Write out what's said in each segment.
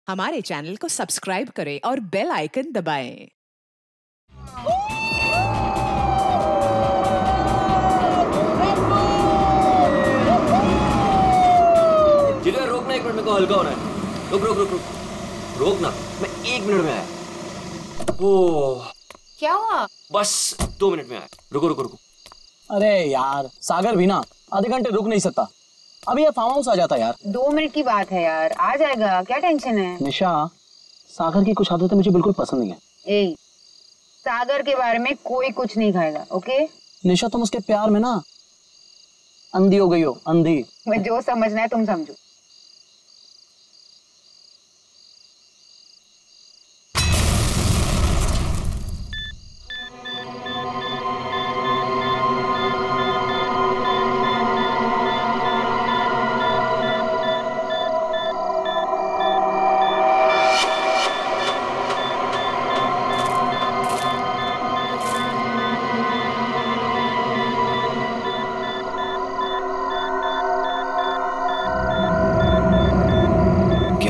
हमारे चैनल को सब्सक्राइब करें और बेल आइकन दबाएं। जिधर रोकना, 1 मिनट में को हल्का होना है। रुक रुक रुक रुक, रोकना, मैं 1 मिनट में आया। ओह क्या हुआ? बस 2 मिनट में आया। रुको रुको रुको। अरे यार सागर भी ना आधे घंटे रुक नहीं सकता। अभी ये फार्म हाउस आ जाता यार। 2 मिनट की बात है यार, आ जाएगा, क्या टेंशन है? निशा, सागर की कुछ आदतें मुझे बिल्कुल पसंद नहीं है। ए, सागर के बारे में कोई कुछ नहीं खाएगा, ओके? निशा तुम उसके प्यार में ना अंधी हो गई हो, अंधी। मैं जो समझना है तुम समझो।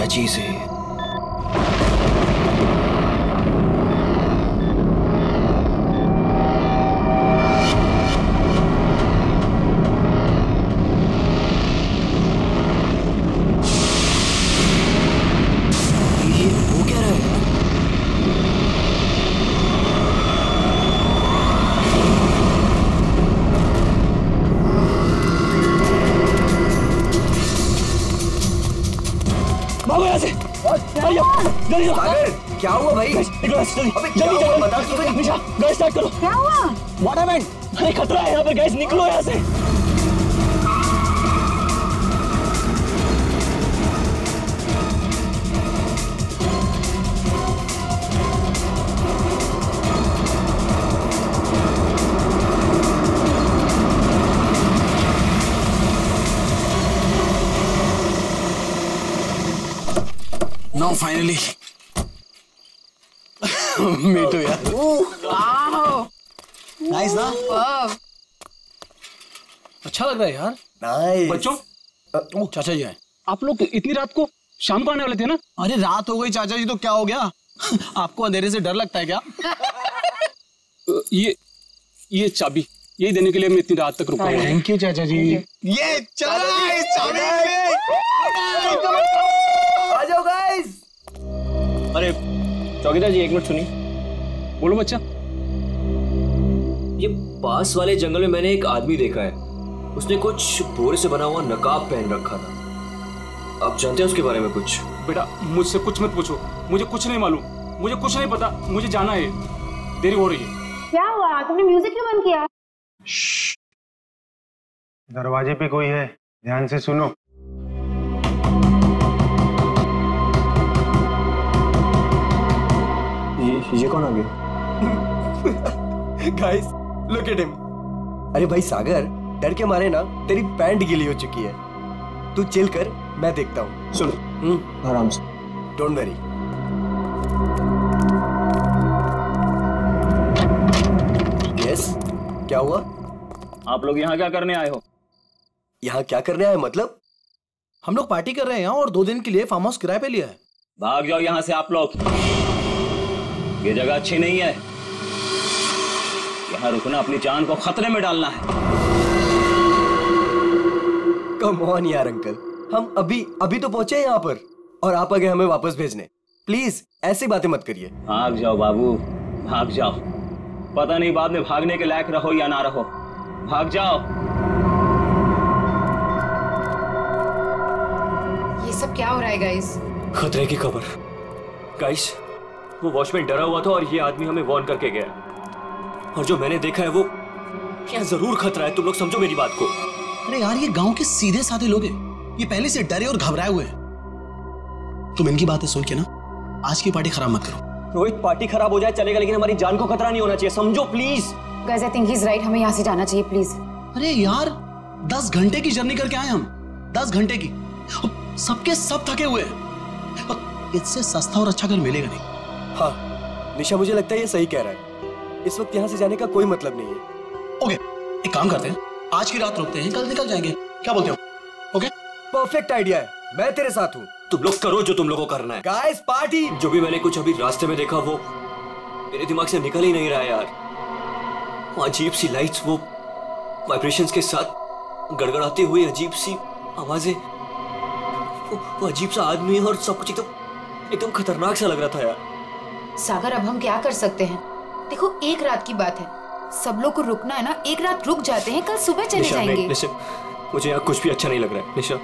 चीज है ये, वो क्या रहा है? सागर क्या हुआ भाई? अबे क्या हुआ बता तो। निशा गैस स्टार्ट करो। क्या हुआ? What happened? अरे खतरा है यहाँ पे, गैस निकलो यहाँ से। Now finally. Me too यार। वाओ, नाइस ना? अच्छा लग रहा है यार। नाइस। बच्चों, चाचा जी आए। आप लोग इतनी रात को शाम को आने वाले थे ना? अरे रात हो गई चाचा जी तो क्या हो गया? आपको अंधेरे से डर लगता है क्या? ये चाबी यही देने के लिए मैं इतनी रात तक रुका हूँ। थैंक यू चाचा जी। ये चला इस चाबी। आ जाओ गाइस। अरे चौकीदार जी 1 मिनट सुनिए। बोलो बच्चा। ये पास वाले जंगल में मैंने एक आदमी देखा है। उसने कुछ बोरे से बना हुआ नकाब पहन रखा था। आप जानते हैं उसके बारे में कुछ? बेटा मुझसे कुछ मत पूछो, मुझे कुछ नहीं मालूम, मुझे कुछ नहीं पता, मुझे जाना है, देरी हो रही है। क्या हुआ? तुमने म्यूजिक क्यों बंद किया? दरवाजे पे कोई है, ध्यान से सुनो। ये कौन आ गया? Guys look at him. अरे भाई सागर, डर के मारे ना तेरी पैंट गीली हो चुकी है। तू चिल कर, मैं देखता हूँ। सुन आराम से। Don't worry. यस, क्या हुआ? आप लोग यहाँ क्या करने आए हो? यहाँ क्या करने आए मतलब? हम लोग पार्टी कर रहे हैं और 2 दिन के लिए फार्म हाउस किराए पे लिया है। भाग जाओ यहाँ से आप लोग, ये जगह अच्छी नहीं है। यहाँ रुकना अपनी जान को खतरे में डालना है। कम ऑन यार अंकल, हम अभी तो पहुंचे यहाँ पर और आप आ गए हमें वापस भेजने। प्लीज ऐसी बातें मत करिए। भाग जाओ बाबू, भाग जाओ। पता नहीं बाद में भागने के लायक रहो या ना रहो। भाग जाओ। ये सब क्या हो रहा है गाइस? खतरे की खबर। गाइस, वो वॉचमैन डरा हुआ था और ये आदमी हमें वार्न करके गया। और जो मैंने देखा है वो क्या जरूर खतरा है। तुम लोग समझो मेरी बात को। अरे यार ये गांव के सीधे साधे लोग हैं, ये पहले से डरे और घबराए हुए हैं। तुम इनकी बातें सुन के ना आज की पार्टी खराब मत करो। रोहित, पार्टी खराब हो जाए चलेगा, लेकिन हमारी जान को खतरा नहीं होना चाहिए, समझो please. Guys I think he is right, हमें यहाँ से जाना चाहिए प्लीज। अरे यार 10 घंटे की जर्नी करके आए हम, 10 घंटे की। सबके सब थके हुए हैं। इससे सस्ता और अच्छा घर मिलेगा नहीं। हाँ निशा, मुझे लगता है ये सही कह रहा है। इस वक्त यहाँ से जाने का कोई मतलब नहीं है। ओके, एक काम करते हैं, आज की रात रुकते हैं, कल निकल जाएंगे। क्या बोलते हो? ओके, परफेक्ट आइडिया है। मैं तेरे साथ हूँ। तुम लोग करो जो तुम लोगों को करना है। Guys party. जो भी मैंने कुछ अभी रास्ते में देखा वो मेरे दिमाग से निकल ही नहीं रहा यार। वो अजीब सी लाइट्स, वो वाइब्रेशंस के साथ गड़गड़ाते हुए अजीब सी आवाजें, वो अजीब सा आदमी और सब कुछ एकदम खतरनाक सा लग रहा था यार। सागर अब हम क्या कर सकते हैं? देखो एक रात की बात है, सब लोग को रुकना है ना, एक रात रुक जाते हैं, कल सुबह चले जाएंगे। मुझे यहाँ कुछ भी अच्छा नहीं लग रहा है निशा।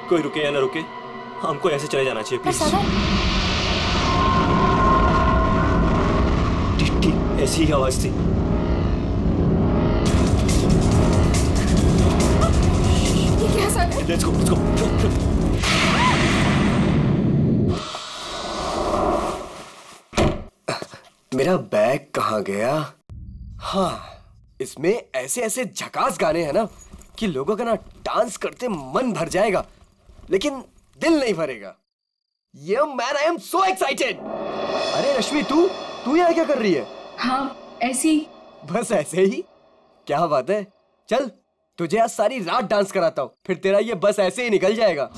कोई रुके या ना रुके, हमको ऐसे चले जाना चाहिए प्लीज। ठीक ऐसी ही आवाज थी। ये क्या सागर? Let's go. मेरा बैग कहाँ गया? हाँ, इसमें ऐसे ऐसे झकास गाने हैं ना कि लोगों का ना डांस करते मन भर जाएगा, लेकिन दिल नहीं भरेगा। ये man, I am so excited. अरे रश्मि, तू यहाँ क्या कर रही है? हाँ ऐसे ही। बस ऐसे ही? क्या बात है। चल तुझे आज सारी रात डांस कराता हूँ, फिर तेरा ये बस ऐसे ही निकल जाएगा।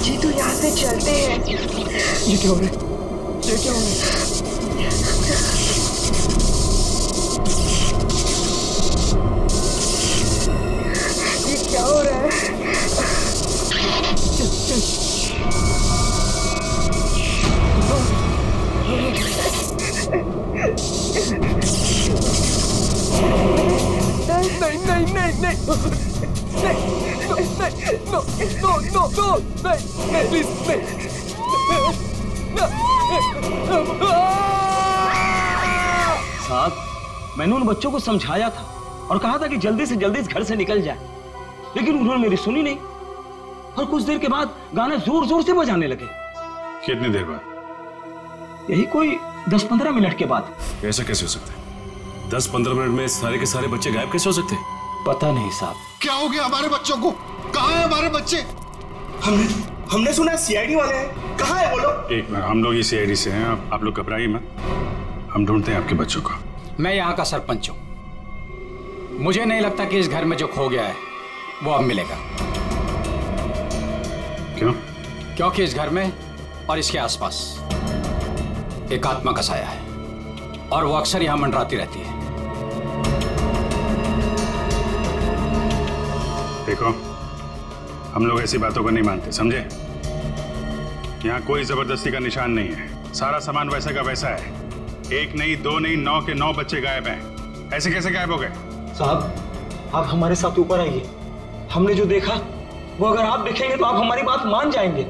जीतू यहाँ से चलते हैं। ये क्या हो रहा है? ये क्या हो रहा है? ये क्या हो रहा है? नहीं, प्लीज नहीं। साहब, मैंने उन बच्चों को समझाया था और कहा था कि जल्दी से जल्दी इस घर से निकल जाए, लेकिन उन्होंने मेरी सुनी नहीं और कुछ देर के बाद गाना जोर जोर से बजाने लगे। कितनी देर बाद? यही कोई 10-15 मिनट के बाद। ऐसा कैसे हो सकता है? 10-15 मिनट में सारे के सारे बच्चे गायब कैसे हो सकते हैं? पता नहीं साहब। क्या हो गया हमारे बच्चों को? कहाँ है हमारे बच्चे? हमने सुना सीआईडी वाले हैं, कहाँ है वो लोग? एक मिनट, हम लोग ही सीआईडी से हैं, आप लोग घबराइए मत, हम ढूंढते हैं आपके बच्चों को। मैं यहाँ का सरपंच हूँ, मुझे नहीं लगता कि इस घर में जो खो गया है वो अब मिलेगा। क्यों? क्योंकि इस घर में और इसके आसपास एक आत्मा का साया है और वो अक्सर यहाँ मंडराती रहती है। देखो, हम लोग ऐसी बातों को नहीं मानते, समझे? यहाँ कोई जबरदस्ती का निशान नहीं है, सारा सामान वैसा का वैसा है। 1 नहीं 2 नहीं 9 के 9 बच्चे गायब हैं। ऐसे कैसे गायब हो गए? साहब आप हमारे साथ ऊपर आइए, हमने जो देखा वो अगर आप देखेंगे तो आप हमारी बात मान जाएंगे।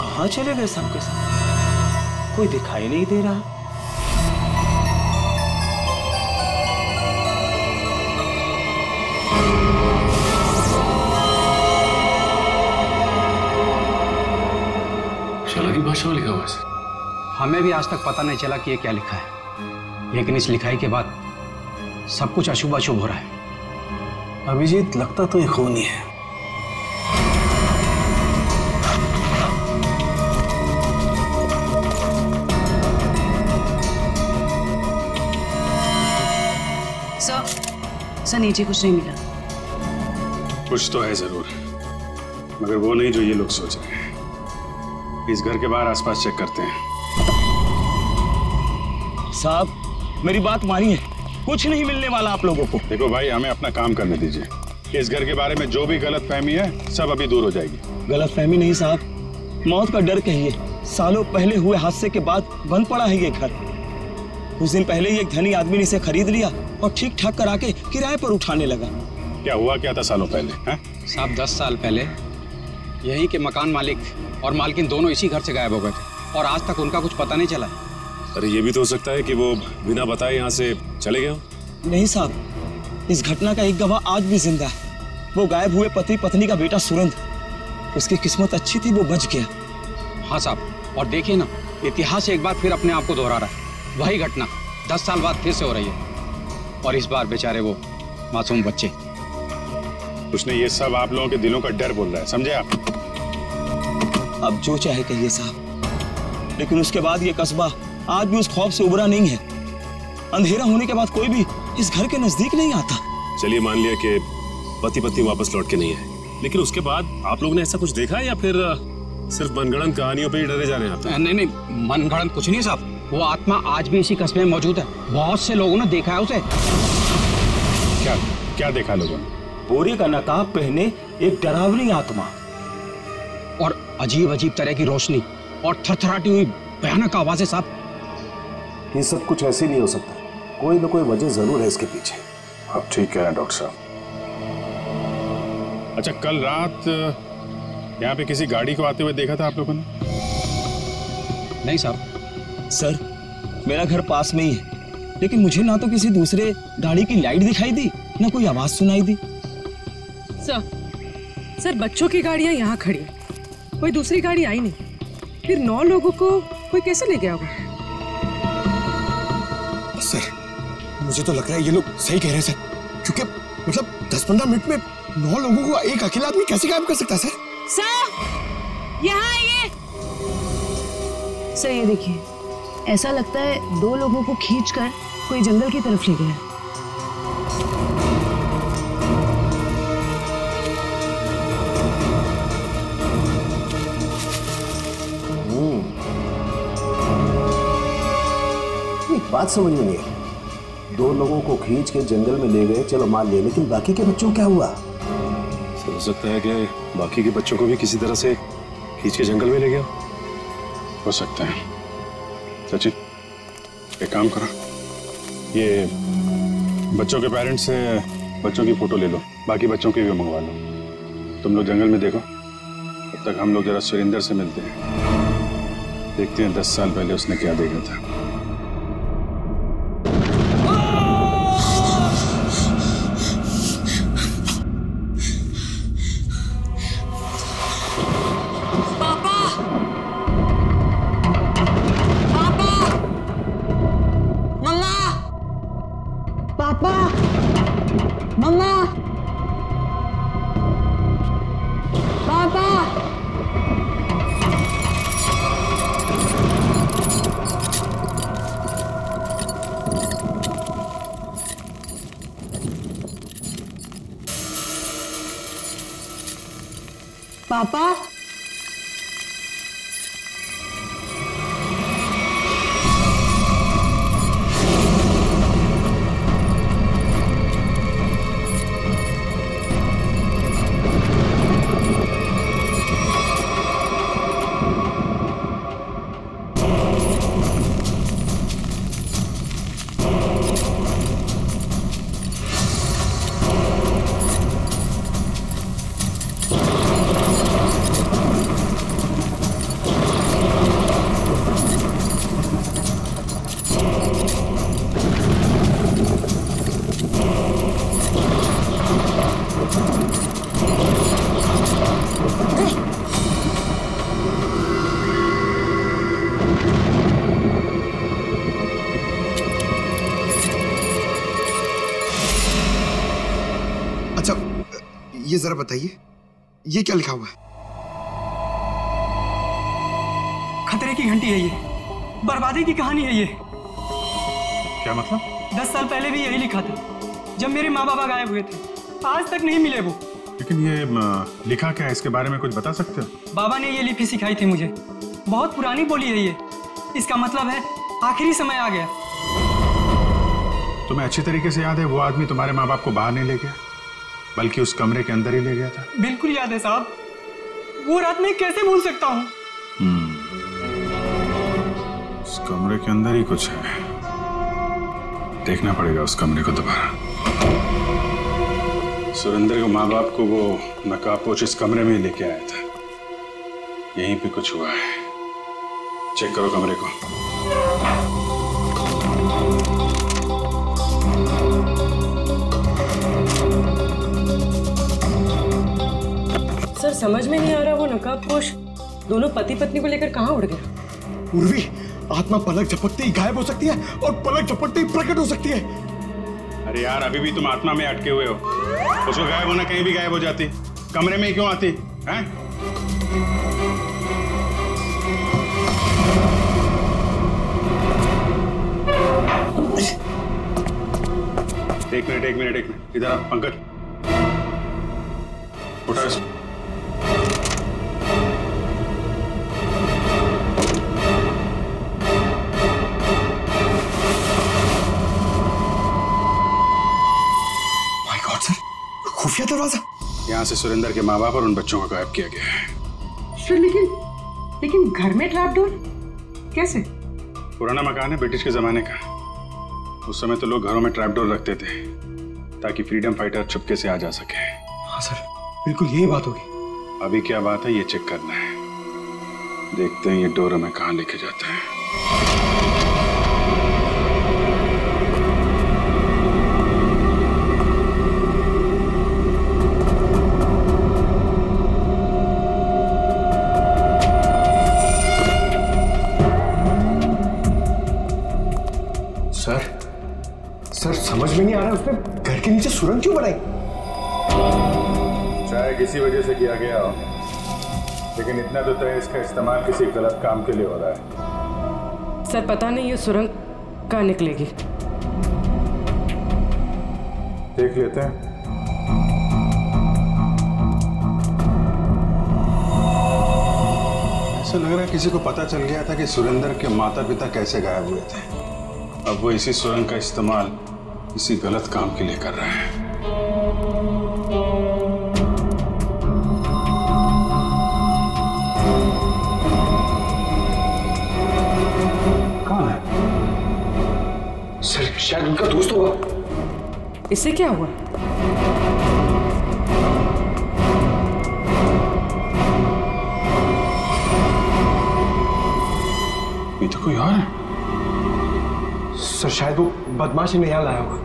कहाँ चले गए सबके साथ? कोई दिखाई नहीं दे रहा। की भाषा में लिखा हुआ है। हमें भी आज तक पता नहीं चला कि ये क्या लिखा है, लेकिन इस लिखाई के बाद सब कुछ अशुभ अशुभ हो रहा है। अभिजीत, लगता तो ये खूनी है। सर नीचे कुछ नहीं मिला। कुछ तो है जरूर, मगर वो नहीं जो ये लोग सोच रहे हैं। इस घर के बाहर आसपास चेक करते हैं। साहब मेरी बात मानिए, कुछ नहीं मिलने वाला आप लोगों को। देखो भाई, हमें अपना काम करने दीजिए। इस घर के बारे में जो भी गलत फहमी है सब अभी दूर हो जाएगी। गलत फहमी नहीं साहब, मौत का डर कहिए। सालों पहले हुए हादसे के बाद बंद पड़ा है ये घर। कुछ दिन पहले ही एक धनी आदमी ने इसे खरीद लिया और ठीक ठाक करा के किराए पर उठाने लगा। क्या हुआ क्या था सालों पहले? साहब 10 साल पहले यही के मकान मालिक और मालकिन दोनों इसी घर से गायब हो गए थे और आज तक उनका कुछ पता नहीं चला। अरे ये भी तो हो सकता है कि वो बिना बताए यहाँ से चले गए। नहीं साहब, इस घटना का एक गवाह आज भी जिंदा है, वो गायब हुए पति पत्नी का बेटा सुरंद। उसकी किस्मत अच्छी थी, वो बच गया। हाँ साहब, और देखिए ना, इतिहास एक बार फिर अपने आप को दोहरा रहा है। वही घटना 10 साल बाद फिर से हो रही है और इस बार बेचारे वो मासूम बच्चे। उसने ये सब आप लोगों के दिलों का डर बोल रहा है, समझे आप? अब जो चाहे कहिए साहब, लेकिन उसके बाद ये कस्बा आज भी उस खौफ से उबरा नहीं है। अंधेरा होने के बाद कोई भी इस घर के नजदीक नहीं आता। चलिए मान लिया कि पति पत्नी वापस लौट के नहीं आए, लेकिन उसके बाद आप लोगों ने ऐसा कुछ देखा है या फिर सिर्फ मनगढ़ंत कहानियों पे ही डरे जाने आते हैं? नहीं, मनगढ़ंत कुछ नहीं साहब। वो आत्मा आज भी इसी कस्बे में मौजूद है। बहुत से लोगों ने देखा है उसे। क्या क्या देखा लोगों ने? बोरे का नकाब पहने एक डरावनी आत्मा और अजीब अजीब तरह की रोशनी और थरथराती हुई भयानक आवाजें साहब। ये सब कुछ ऐसे नहीं हो सकता, कोई ना कोई वजह जरूर है इसके पीछे। आप ठीक कह रहे हैं डॉक्टर साहब। अच्छा, कल रात यहाँ पे किसी गाड़ी को आते हुए देखा था आप लोगों ने? नहीं साहब। सर, मेरा घर पास में ही है, लेकिन मुझे ना तो किसी दूसरे गाड़ी की लाइट दिखाई दी, ना कोई आवाज सुनाई दी। सर, बच्चों की गाड़ियां यहाँ खड़ी, कोई दूसरी गाड़ी आई नहीं। फिर 9 लोगों को कोई कैसे ले गया होगा? सर, मुझे तो लग रहा है ये लोग सही कह रहे हैं सर, क्योंकि मतलब 10-15 मिनट में 9 लोगों को एक अकेला आदमी कैसे गायब कर सकता है सर? यहाँ आइए। सर ये देखिए, ऐसा लगता है 2 लोगों को खींचकर कोई जंगल की तरफ ले गया। एक बात समझ में नहीं आई, 2 लोगों को खींच के जंगल में ले गए, चलो मान लिया, लेकिन बाकी के बच्चों क्या हुआ? हो सकता है कि बाकी के बच्चों को भी किसी तरह से खींच के जंगल में ले गया। हो सकता है। सचिन, एक काम करो, ये बच्चों के पेरेंट्स से बच्चों की फोटो ले लो, बाकी बच्चों की भी मंगवा लो। तुम लोग जंगल में देखो, तब तक हम लोग जरा सुरेंद्र से मिलते हैं, देखते हैं 10 साल पहले उसने क्या देखा था। पापा, ये जरा बताइए, ये क्या लिखा हुआ है? खतरे की घंटी है ये, बर्बादी की कहानी है ये। क्या मतलब? 10 साल पहले भी यही लिखा था, जब मेरे माँ बाबा गायब हुए थे, आज तक नहीं मिले वो। लेकिन ये लिखा क्या है, इसके बारे में कुछ बता सकते हो? बाबा ने ये लिपि सिखाई थी मुझे, बहुत पुरानी बोली है ये। इसका मतलब है आखिरी समय आ गया। तुम्हें अच्छी तरीके से याद है वो आदमी तुम्हारे माँ बाप को बाहर नहीं ले गया, बल्कि उस कमरे के अंदर ही ले गया था? बिल्कुल याद है साहब, वो रात मैं कैसे भूल सकता हूँ। उस कमरे के अंदर ही कुछ है, देखना पड़ेगा उस कमरे को दोबारा। सुरेंद्र के माँ बाप को वो नकाबपोश इस कमरे में ही लेके आया था, यहीं पे कुछ हुआ है। चेक करो कमरे को। सर समझ में नहीं आ रहा, वो नकाबपोश दोनों पति पत्नी को लेकर कहाँ उड़ गया? उर्वी, आत्मा पलक झपकते ही गायब हो सकती है और पलक झपकते ही प्रकट हो सकती है। अरे यार, अभी भी तुम आत्मा में अटके हुए हो। उसको गायब होना कहीं भी गायब हो जाती, कमरे में क्यों आती हैं? एक मिनट इधर आ पंकज, उठा इसको। माय गॉड सर, खुफिया दरवाजा। यहाँ से सुरेंद्र के माँ बाप और उन बच्चों को गायब किया गया है। सर लेकिन घर में ट्रैप डोर कैसे? पुराना मकान है ब्रिटिश के जमाने का। उस समय तो लोग घरों में ट्रैप डोर रखते थे ताकि फ्रीडम फाइटर चुपके से आ जा सके। हाँ सर, बिल्कुल यही बात होगी। अभी क्या बात है ये चेक करना है। देखते हैं ये डोर हमें कहाँ लेके जाता है। सर समझ में नहीं आ रहा उसने घर के नीचे सुरंग क्यों बनाई? शायद इसी वजह से किया गया हो, लेकिन इतना तो तय इसका इस्तेमाल किसी गलत काम के लिए हो रहा है। सर पता नहीं ये सुरंग कहाँ निकलेगी। देख लेते हैं। ऐसा लग रहा है किसी को पता चल गया था कि सुरेंद्र के माता पिता कैसे गायब हुए थे। अब वो इसी सुरंग का इस्तेमाल किसी गलत काम के लिए कर रहा है। कौन है? सर शायद उनका दोस्त होगा। इससे क्या हुआ? ये तो कोई और है। सर शायद वो बदमाश ने यहाँ लाया होगा।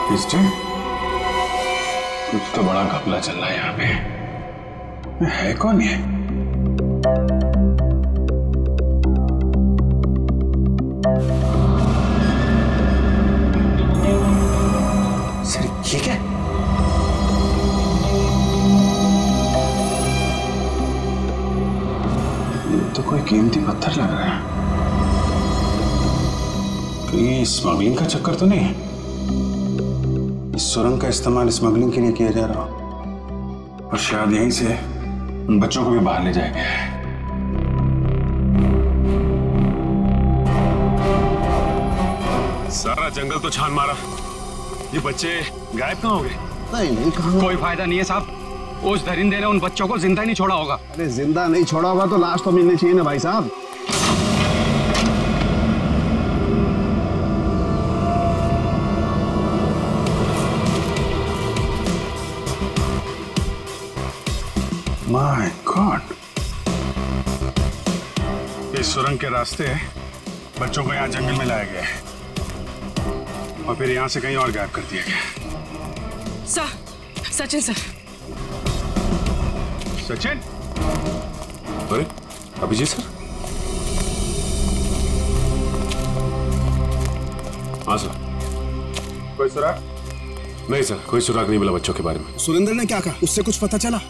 कुछ तो बड़ा घपला चल रहा है यहाँ पे। है कौन ये? सर ये क्या? तो कोई कीमती पत्थर लग रहा है। कहीं स्मगलिंग का चक्कर तो नहीं है? इस सुरंग का इस्तेमाल स्मगलिंग के लिए किया जा रहा हो और शायद यहीं से उन बच्चों को भी बाहर ले जाया गया है। सारा जंगल तो छान मारा, ये बच्चे गायब कहाँ हो गए? नहीं कहाँ। कोई फायदा नहीं है साहब, उस दरिंदे ने उन बच्चों को जिंदा नहीं छोड़ा होगा। अरे जिंदा नहीं छोड़ा होगा तो लाश तो मिलनी चाहिए ना भाई साहब। माय गॉड, इस सुरंग के रास्ते बच्चों को यहाँ जंगल में लाया गया है और फिर यहाँ से कहीं और गायब कर दिया गया। सचिन सर। सचिन? अरे अभिजीत सर। हाँ सर। कोई सुराग? नहीं सर, कोई सुराग नहीं मिला बच्चों के बारे में। सुरेंद्र ने क्या कहा? उससे कुछ पता चला?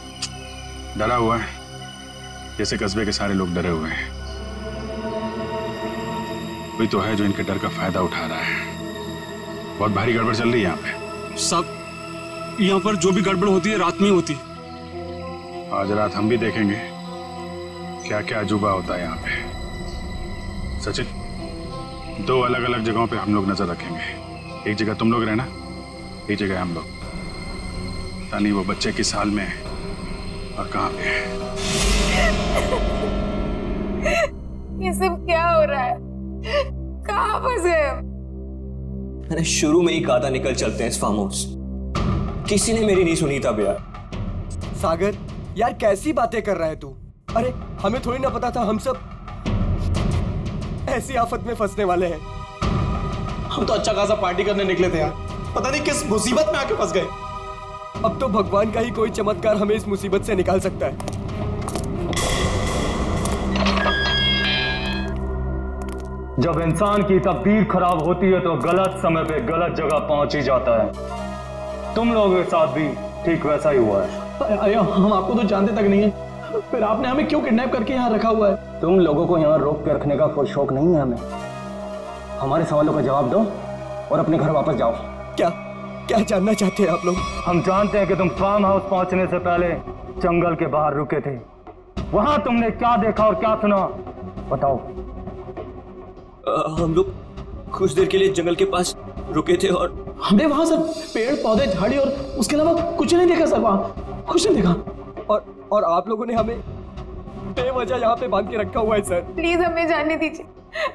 डरा हुआ है, जैसे कस्बे के सारे लोग डरे हुए हैं। कोई तो है जो इनके डर का फायदा उठा रहा है। बहुत भारी गड़बड़ चल रही है यहाँ पे। सब यहाँ पर जो भी गड़बड़ होती है रात में होती है। आज रात हम भी देखेंगे क्या क्या अजूबा होता है यहाँ पे। सचिन, 2 अलग अलग जगहों पे हम लोग नजर रखेंगे। एक जगह तुम लोग रहना, एक जगह हम लोग। पता नहीं वो बच्चे किस हाल में है और कहाँ पे है। ये सब क्या हो रहा है? कहाँ फंसे हम? मैंने शुरू में ही कहा था निकल चलते हैं इस फार्म हाउस। किसी ने मेरी नहीं सुनी तब यार। सागर यार कैसी बातें कर रहा है तू? अरे हमें थोड़ी ना पता था हम सब ऐसी आफत में फंसने वाले हैं। हम तो अच्छा खासा पार्टी करने निकले थे यार, पता नहीं किस मुसीबत में आके फंस गए। अब तो भगवान का ही कोई चमत्कार हमें इस मुसीबत से निकाल सकता है। जब इंसान की तकदीर खराब होती है तो गलत समय पे गलत जगह पहुंच ही जाता है। तुम लोगों के साथ भी ठीक वैसा ही हुआ है। अरे हम आपको तो जानते तक नहीं है, फिर आपने हमें क्यों किडनैप करके यहाँ रखा हुआ है? तुम लोगों को यहाँ रोक के रखने का कोई शौक नहीं है हमें। हमारे सवालों का जवाब दो और अपने घर वापस जाओ। क्या क्या जानना चाहते हैं आप लोग? हम जानते हैं कि तुम फार्म हाउस पहुंचने से पहले जंगल के बाहर रुके थे। वहां तुमने क्या देखा और क्या सुना, बताओ। हम लोग कुछ देर के लिए जंगल के पास रुके थे और हमने वहां सर पेड़ पौधे झाड़ी और उसके अलावा कुछ नहीं देखा सर, वहां कुछ नहीं देखा। और आप लोगों ने हमें बेवजह यहाँ पे बांध के रखा हुआ है सर। प्लीज हमें जाने दीजिए,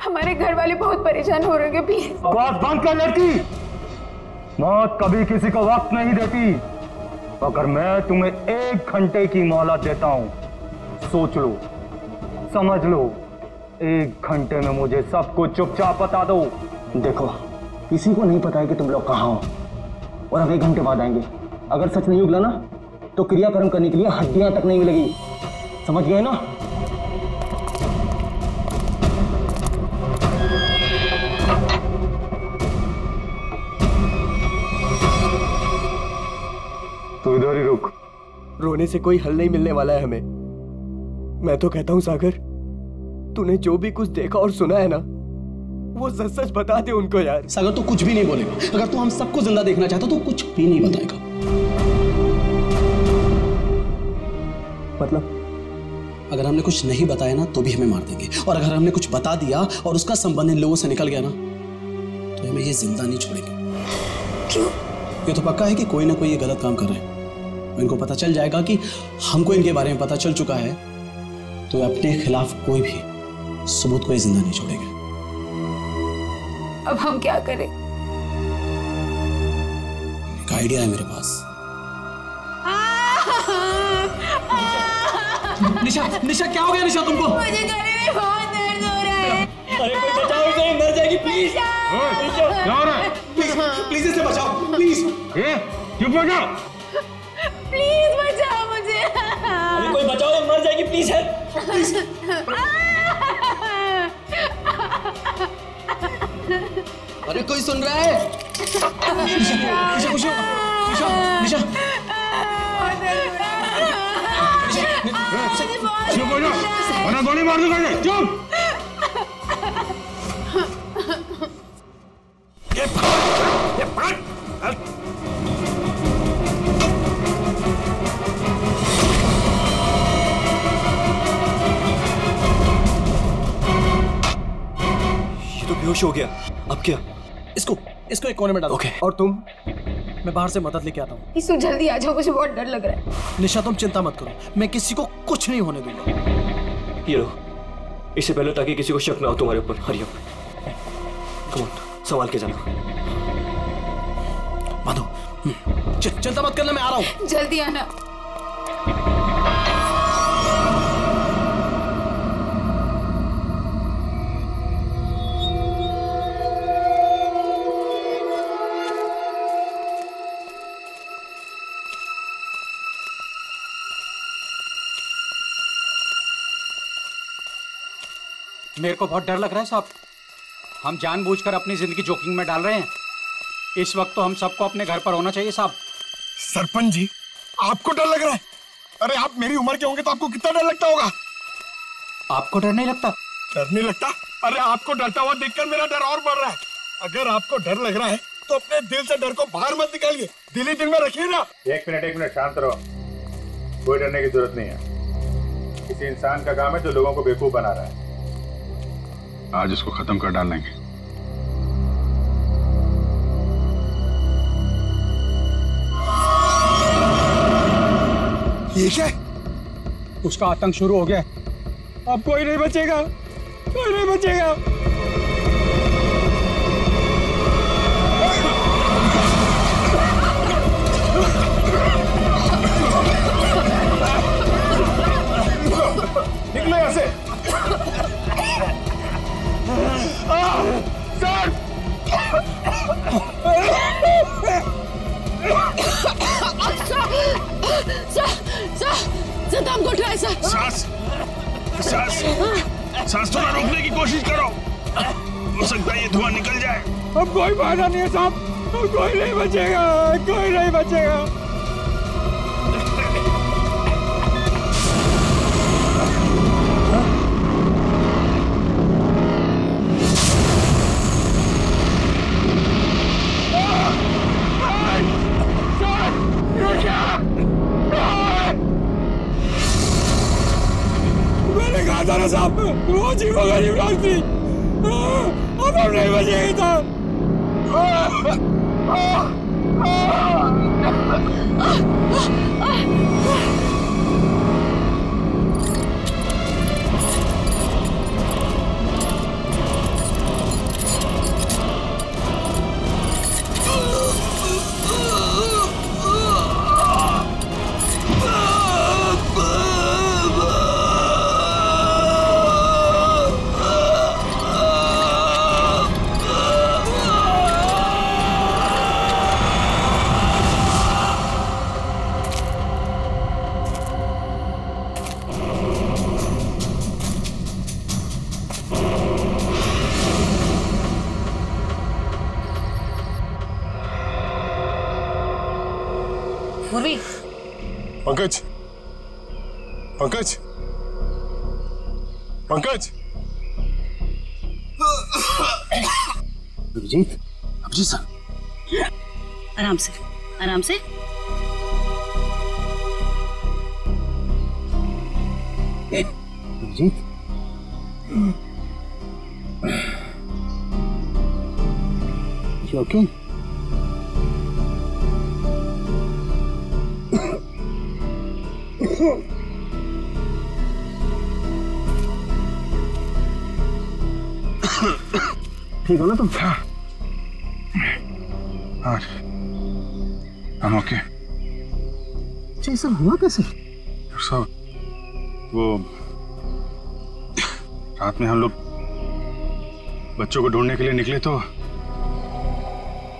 हमारे घर वाले बहुत परेशान हो रहे हैं, प्लीज। आवाज बंद कर लड़की, मौत कभी किसी को वक्त नहीं देती। अगर मैं तुम्हें 1 घंटे की मोहलत देता हूं, सोच लो, समझ लो, 1 घंटे में मुझे सब कुछ चुपचाप बता दो। देखो, किसी को नहीं पता है कि तुम लोग कहाँ हो और हम 1 घंटे बाद आएंगे। अगर सच नहीं उगला ना तो क्रियाकर्म करने के लिए हड्डियां तक नहीं मिलेगी, समझ गए ना? तो इधर ही रुक। रोने से कोई हल नहीं मिलने वाला है हमें। मैं तो कहता हूं सागर, तूने जो भी कुछ देखा और सुना है ना, वो सच सच बता दे उनको यार। सागर तो कुछ भी नहीं बोलेगा। अगर तू हम सबको जिंदा देखना चाहता तो कुछ भी नहीं बताएगा। मतलब अगर हमने कुछ नहीं बताया ना तो भी हमें मार देंगे, और अगर हमने कुछ बता दिया और उसका संबंध इन लोगों से निकल गया ना तो हमें ये जिंदा नहीं छोड़ेंगे। क्यों? ये तो पक्का है कि कोई ना कोई ये गलत काम कर रहे हैं। इनको पता चल जाएगा कि हमको इनके बारे में पता चल चुका है, तो अपने खिलाफ कोई भी सबूत को ये जिंदा नहीं छोड़ेंगे। अब हम क्या करें? एक आइडिया है मेरे पास। निशा, निशा क्या हो गया निशा तुमको? मुझे गले में बहुत दर्द हो रहा है। अरे कोई बचाओ इसे, मर जाएगी प्लीज। क्या हो रहा है? प्लीज इसे बचाओ, प्लीज। चुप हो जाओ। प्लीज बचाओ मुझे। अरे कोई बचाओ, ये मर जाएगी प्लीज। अरे कोई सुन रहा है? निशा, खुश हो? निशा, चुप हो जाओ, वरना गोली मार दूंगा। चुप। ये तो बेहोश हो गया, अब क्या? इसको एक कोने में डालो। ओके। और तुम? मैं बाहर से मदद लेके आता हूँ। इसको जल्दी आ जाओ, मुझे बहुत डर लग रहा है। निशा तुम चिंता मत करो, मैं किसी को कुछ नहीं होने दूंगा। ये लो, इससे पहले ताकि किसी को शक ना हो तुम्हारे ऊपर। हरी अप, कम ऑन, संभाल के जाना। माधो, चिंता मत करना, मैं आ रहा हूँ। जल्दी आना। मेरे को बहुत डर लग रहा है साहब। हम जानबूझकर अपनी जिंदगी जोखिम में डाल रहे हैं। इस वक्त तो हम सबको अपने घर पर होना चाहिए साहब। सरपंच जी, आपको डर लग रहा है? अरे आप मेरी उम्र के होंगे तो आपको कितना डर लगता होगा? आपको डर नहीं लगता? डर नहीं लगता? अरे आपको डरता हुआ देखकर मेरा डर और बढ़ रहा है। अगर आपको डर लग रहा है तो अपने दिल से डर को बाहर मत निकालिए, दिल ही दिल में रखिए ना। एक मिनट शांत रहो। कोई डरने की जरूरत नहीं है। किसी इंसान का काम है जो लोगों को बेवकूफ बना रहा है। आज इसको खत्म कर डालेंगे। ये क्या? उसका आतंक शुरू हो गया। अब कोई नहीं बचेगा, कोई नहीं बचेगा। निकलो यहाँ से। सर दम घुट रहा है सर। सांस थोड़ा रोकने की कोशिश करो, हो सकता है ये धुआं निकल जाए। अब कोई फायदा नहीं है साहब, कोई नहीं बचेगा, कोई नहीं बचेगा। था ना साहब, वो जीवो गरीब डॉक्टरी, अब हम नहीं बचेंगे था। पंकज, पंकज, पंकज, अभिजीत, अभिजीत सर, आराम से, आराम से। Abhijit, you okay? ठीक हो ना तुम? हाँ, I'm okay. ये सब हुआ कैसे? सब वो रात में हम लोग बच्चों को ढूंढने के लिए निकले तो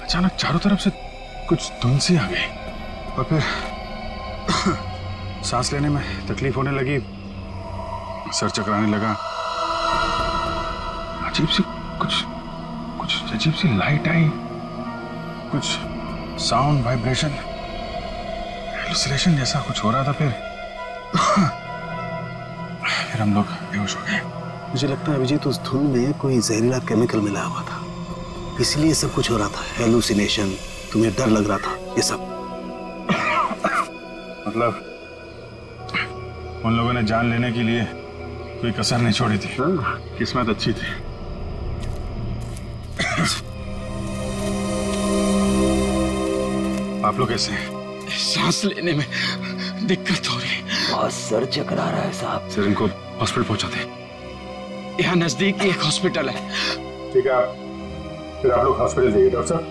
अचानक चारों तरफ से कुछ धुंध सी आ गई और फिर सांस लेने में तकलीफ होने लगी, सर चकराने लगा, अजीब सी कुछ अजीब सी लाइट आई, कुछ साउंड वाइब्रेशन, हेलुसिनेशन जैसा कुछ हो रहा था। फिर हम लोग बेहोश हो गए। मुझे लगता है अभिजीत उस धुन में कोई जहरीला केमिकल मिला हुआ था, इसलिए सब कुछ हो रहा था। हेलुसिनेशन, तुम्हें डर लग रहा था, ये सब। मतलब उन लोगों ने जान लेने के लिए कोई कसर नहीं छोड़ी थी। किस्मत अच्छी थी। आप लोग कैसे हैं? सांस लेने में दिक्कत हो रही है। बहुत सर चकरा रहा है साहब। सर इनको हॉस्पिटल पहुंचाते हैं। यहाँ नजदीक एक हॉस्पिटल है। ठीक है, फिर आप लोग हॉस्पिटल जाइए। डॉक्टर साहब,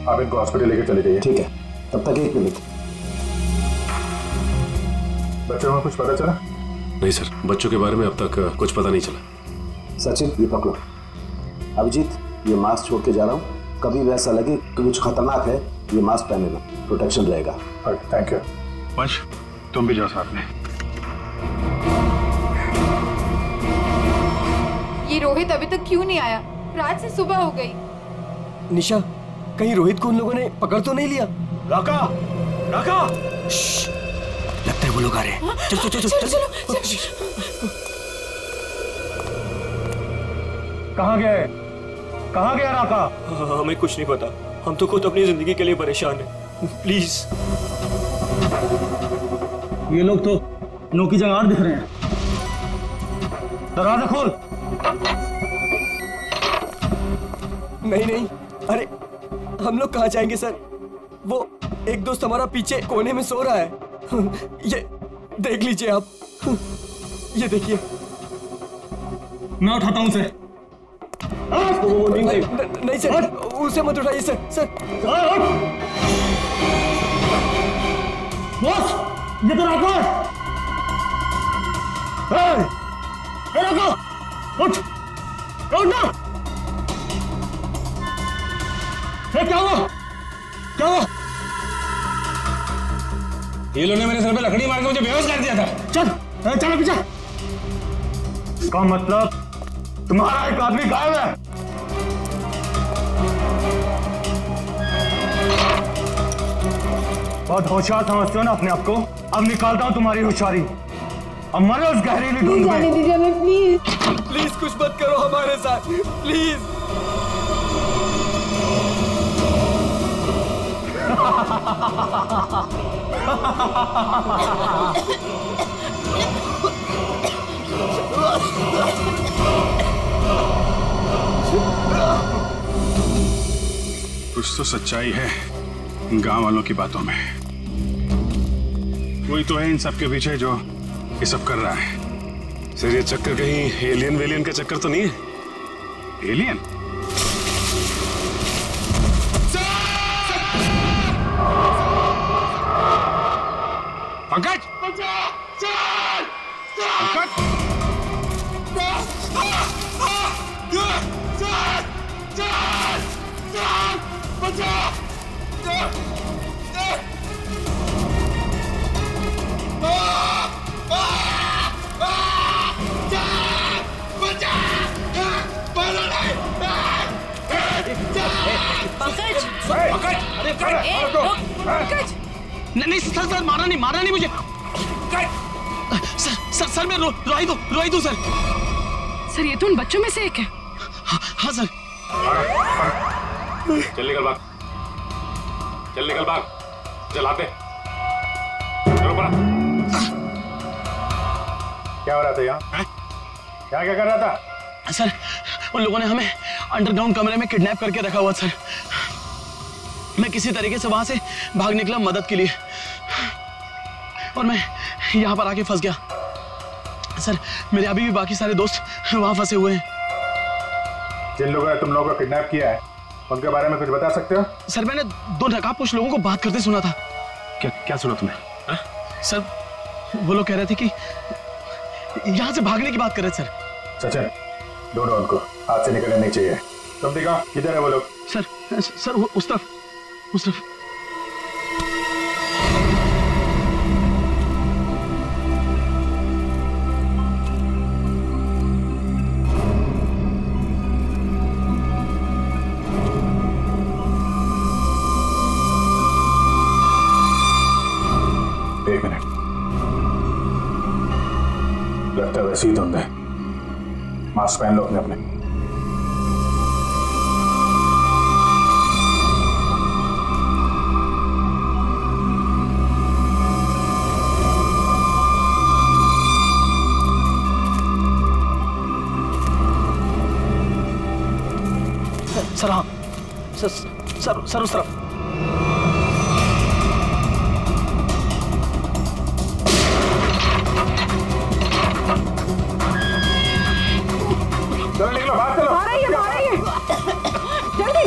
आप इनको हॉस्पिटल लेकर चले जाइए। ठीक है, तब तक 1 मिनट। बच्चों को कुछ पता चला? नहीं सर, बच्चों के बारे में अब तक कुछ पता नहीं चला। सचिन, ये पकड़ो। अभिजीत, ये मास्क छोड़ के जा रहा हूँ, कभी वैसा लगे कि कुछ खतरनाक है, ये मास्क पहने लो, प्रोटेक्शन रहेगा। Thank you. वंश, तुम भी जाओ साथ में। ये रोहित अभी तक क्यों नहीं आया? रात से सुबह हो गई। निशा, कहीं रोहित को उन लोगों ने पकड़ तो नहीं लिया? राका, राका! लगता है वो लोग आ रहे हैं। चल चल चल चल चल। कहाँ गए? कहाँ गया राका? हमें कुछ नहीं पता, हम तो खुद अपनी जिंदगी के लिए परेशान हैं। प्लीज। ये लोग तो नौकी जंगार दिख रहे हैं। दरवाजा खोल। नहीं नहीं, अरे हम लोग कहाँ जाएंगे सर? वो एक दोस्त हमारा पीछे कोने में सो रहा है। ये देख लीजिए आप, ये देखिए। मैं उठाता हूँ उसे। नहीं सर, उसे मत उठाइए सर। सर बॉस, ये तो राका है। राका, उठ ना। क्या हुआ? क्या हुआ? ये लोगों ने मेरे सर पे लकड़ी मार के मुझे बेहोश कर दिया था। चल चल पीछे। इसका मतलब तुम्हारा एक आदमी गायब है। बहुत होशियार समझते हो ना अपने आप को? अब निकालता हूं तुम्हारी होशियारी। अब मरो उस गहरीली धुंध में। जाने दीजिए हमें, प्लीज। प्लीज कुछ मत करो हमारे साथ, प्लीज। कुछ तो सच्चाई है गांव वालों की बातों में। कोई तो है इन सब के पीछे जो ये सब कर रहा है। सर ये चक्कर कहीं एलियन वेलियन का चक्कर तो नहीं है? एलियन? पंकज! नहीं सर, सर मारा नहीं मुझे। सर मैं रोई दो सर। सर ये तो उन बच्चों में से एक है। हाँ सर। चल निकल भाग, चलाते। क्या हो रहा था यहाँ? क्या कर रहा था? सर उन लोगों ने हमें अंडरग्राउंड कमरे में किडनैप करके रखा हुआ सर। मैं किसी तरीके से वहां से भाग निकला मदद के लिए, और मैं यहाँ पर आके फंस गया सर। मेरे अभी भी बाकी सारे दोस्त वहां फंसे हुए हैं। जिन लोगों ने तुम लोगों को किडनैप किया है उनके बारे में कुछ बता सकते हो? सर मैंने 2 नकाबपोश लोगों को बात करते सुना था। क्या सुना तुमने? सर वो लोग कह रहे थे कि यहाँ से भागने की बात कर रहे थे सर। सचिन ढूंढो उनको, हाथ से निकलने नहीं चाहिए। तुम दिखाओ किधर है वो लोग? सर वो उस तरफ। एक मिनट, लगता है वैसे ही धुंध है। मास्क पहन लो अपने। सर हाँ सर उस तरफ। चलो निकलो, भाग चलो। आ रही है जल्दी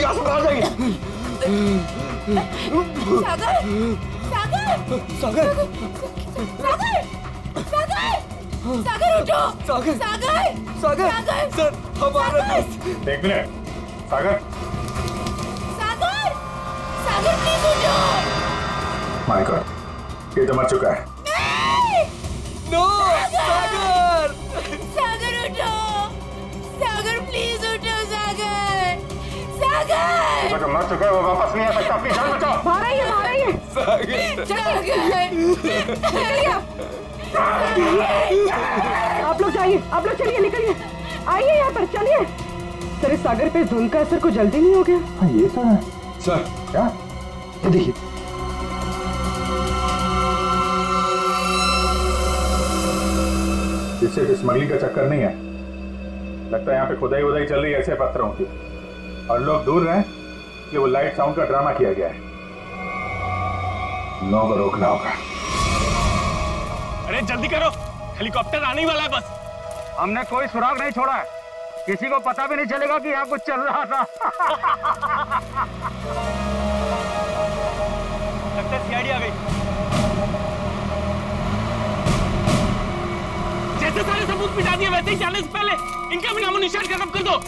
यहाँ से बाहर जाएंगे। सागर उठो। सागर सर हमारा। एक मिनट सागर प्लीज उठो। माय गॉड, ये तो मर चुका है। नो सागर उठो। सागर प्लीज उठो। सागर तो मर चुका है, वो वापस नहीं आ सकता। अपनी जान बचाओ। आ रही है आप लोग जाइए, आप लोग चलिए, निकलिए, आइए यहाँ पर, चलिए। सर इस सागर पे धुंध का असर कुछ जल्दी नहीं हो गया? हाँ ये तो है सर। क्या? ये देखिए, इससे स्मगलिंग का चक्कर नहीं है। लगता है यहाँ पे खुदाई वुदाई चल रही है ऐसे पत्थरों की, और लोग दूर रहे कि वो लाइट साउंड का ड्रामा किया गया है। लोगों को रोकना होगा। अरे जल्दी करो, हेलीकॉप्टर आने वाला है बस। हमने कोई सुराग नहीं छोड़ा है, किसी को पता भी नहीं चलेगा कि यहाँ कुछ चल रहा था। लगता है सीआईडी आ गई। जैसे सारे सबूत मिटा दिए वैसे ही जाने से पहले इनका भी नामो निशान खत्म कर दो।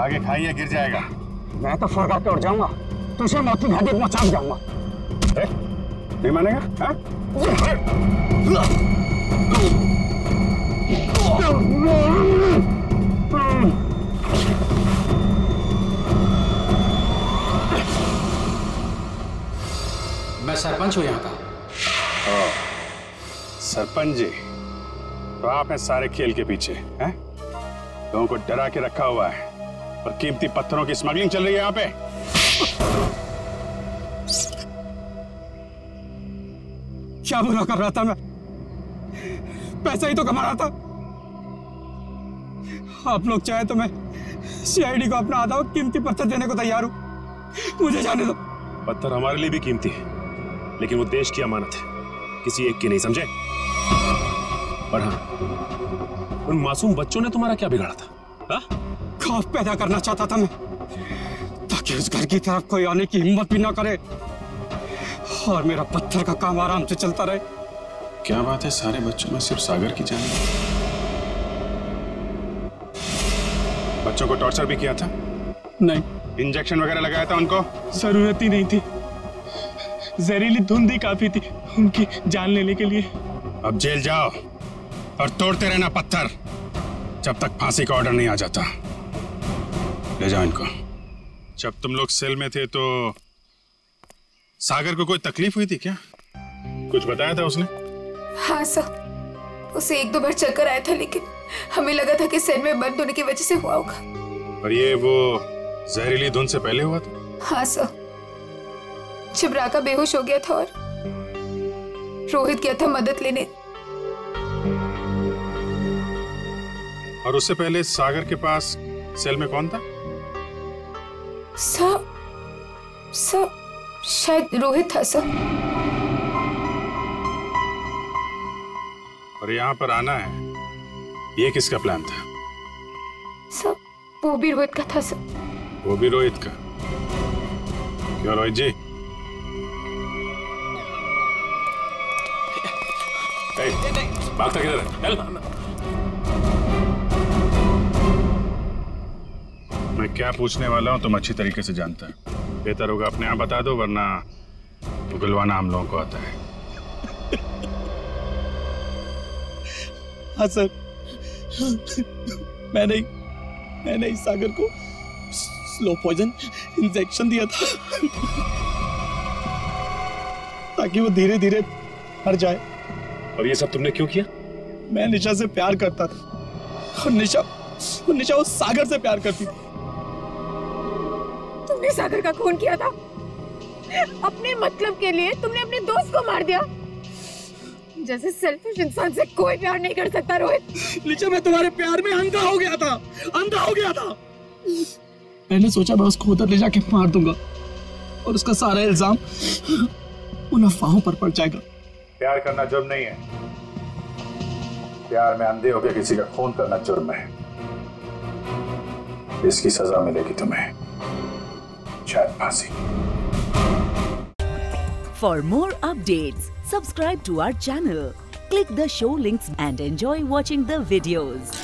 आगे खाइए, गिर जाएगा। मैं तो फरका के उड़ जाऊंगा, तुझे मौत की घाटी पहुंचा जाऊंगा। नहीं मानेगा? हाँ? मैं सरपंच हूँ यहाँ का। सरपंच जी, तो आप हैं सारे खेल के पीछे, हैं? लोगों को डरा के रखा हुआ है और कीमती पत्थरों की स्मगलिंग चल रही है यहाँ पे। क्या बुरा कर रहा था मैं? पैसा ही तो कमा रहा था। आप लोग चाहे तो मैं सीआईडी को अपना आधा कीमती पत्थर देने को तैयार हूं। मुझे जाने दो। पत्थर हमारे लिए भी कीमती है, लेकिन वो देश की अमानत है, किसी एक की नहीं, समझे? और हाँ, उन मासूम बच्चों ने तुम्हारा क्या बिगाड़ा था? हा? खौफ पैदा करना चाहता था मैं, ताकि उस घर की तरफ कोई आने की हिम्मत भी ना करे और मेरा पत्थर का काम आराम से चलता रहे। क्या बात है, सारे बच्चों में सिर्फ सागर की जान? बच्चों को टॉर्चर भी किया था? नहीं। इंजेक्शन वगैरह लगाया था उनको? जरूरत ही नहीं थी, जहरीली धुंध ही काफी थी उनकी जान लेने के लिए। अब जेल जाओ और तोड़ते रहना पत्थर जब तक फांसी का ऑर्डर नहीं आ जाता। ले जाओ इनको। जब तुम लोग सेल में थे तो सागर को कोई तकलीफ हुई थी क्या? कुछ बताया था उसने? हाँ सर, उसे 1-2 बार चक्कर आया था, लेकिन हमें लगा था कि सेल में बंद होने की वजह से हुआ होगा। और ये वो जहरीली धुंध से पहले हुआ था? हाँ सर, जब राका बेहोश हो गया था और रोहित गया था मदद लेने। और उससे पहले सागर के पास सेल में कौन था? सर शायद रोहित था सर। और यहाँ पर आना है, ये किसका प्लान था? सर वो भी रोहित का था सर। वो भी रोहित का? क्यों रोहित जी? भागता किधर है? मैं क्या पूछने वाला हूँ तुम अच्छी तरीके से जानता है। बेहतर होगा अपने आप बता दो, वरना उगलवाना हम लोगों को आता है। हाँ सर, मैंने इस सागर को स्लो पॉइजन इंजेक्शन दिया था ताकि वो धीरे धीरे मर जाए। और ये सब तुमने क्यों किया? मैं निशा से प्यार करता था और निशा उस सागर से प्यार करती थी। तुमने सागर का खून किया था अपने मतलब के लिए। तुमने अपने दोस्त को मार दिया। जैसे सेल्फिश इंसान से कोई प्यार नहीं कर सकता रोहित। निशा, मैं तुम्हारे प्यार में अंधा हो गया था। मैंने सोचा मैं उसको उधर ले जाके मार दूंगा और उसका सारा इल्जाम उन अफवाहों पर पड़ जाएगा। प्यार करना जुर्म नहीं है, प्यार में अंधे होकर किसी का खून करना जुर्म है। इसकी सजा मिलेगी तुम्हें, शायद फांसी। For more updates, subscribe to our channel, click the show links and enjoy watching the videos.